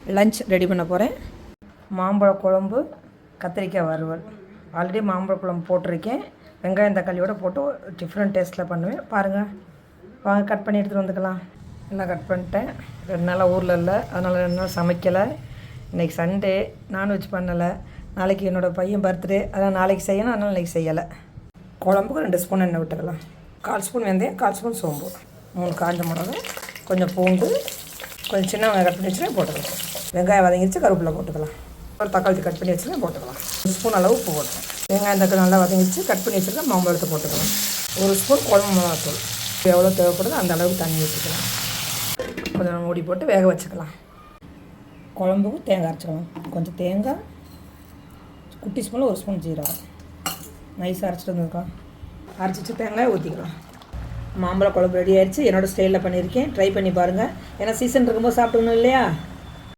Lunch ready பண்ண போகிறேன். மாம்பழ குழம்பு, கத்திரிக்காய் வறுவல். ஆல்ரெடி மாம்பழ குழம்பு போட்டிருக்கேன். வெங்காயம் தக்காளியோடு போட்டு டிஃப்ரெண்ட் டேஸ்ட்டில் பண்ணுவேன். பாருங்கள், வாங்க கட் பண்ணி எடுத்துகிட்டு வந்துக்கலாம். எல்லாம் கட் பண்ணிட்டேன். 2 நாளாக ஊரில் இல்லை, அதனால் 2 நாள் சமைக்கலை. இன்றைக்கி சண்டே, நான்வெஜ் பண்ணலை. நாளைக்கு என்னோடய பையன் பர்த்டே, அதனால் நாளைக்கு செய்யணும், அதனால் இன்றைக்கி செய்யலை. குழம்புக்கு 2 ஸ்பூன் எண்ணெய் விட்டுக்கலாம். 1/4 ஸ்பூன் வெந்தயம், 1/4 ஸ்பூன் சோம்பு, 3 காஞ்ச மிளகா, கொஞ்சம் பூண்டு, கொஞ்சம் சின்ன வெங்காயம் கட் பண்ணி வச்சுருக்கேன் போட்டுக்கலாம். வெங்காயம் வதங்கிடுச்சு, கருவேப்பிலை போட்டுக்கலாம். ஒரு தக்காளி கட் பண்ணி வச்சுருக்கேன் போட்டுக்கலாம். 1 ஸ்பூன் அளவு உப்பு போட்டுக்கலாம். வெங்காயம் தக்காளி நல்லா வதங்கிடுச்சு, கட் பண்ணி வச்சுருக்கேன் மாம்பழத்தை போட்டுக்கலாம். 1 ஸ்பூன் குழம்பு மிளகாத்தூள், எவ்வளோ தேவைப்படுதோ அந்த அளவுக்கு தண்ணி ஊற்றிக்கலாம். கொஞ்சம் மூடி போட்டு வேக வச்சுக்கலாம். குழம்புக்கு தேங்காய் அரைச்சிக்கலாம். கொஞ்சம் தேங்காய், குட்டி ஸ்பூனில் 1 ஸ்பூன் ஜீரகம் நைஸாக அரைச்சிட்டு வந்துருக்கலாம். அரைச்சிட்டு தேங்காய் ஊற்றிக்கலாம். மாம்பழ குழம்பு ரெடி ஆயிடுச்சு. என்னோடய ஸ்டைலில் பண்ணியிருக்கேன். ட்ரை பண்ணி பாருங்கள். ஏன்னா சீசன் இருக்கும்போது சாப்பிடணும் இல்லையா?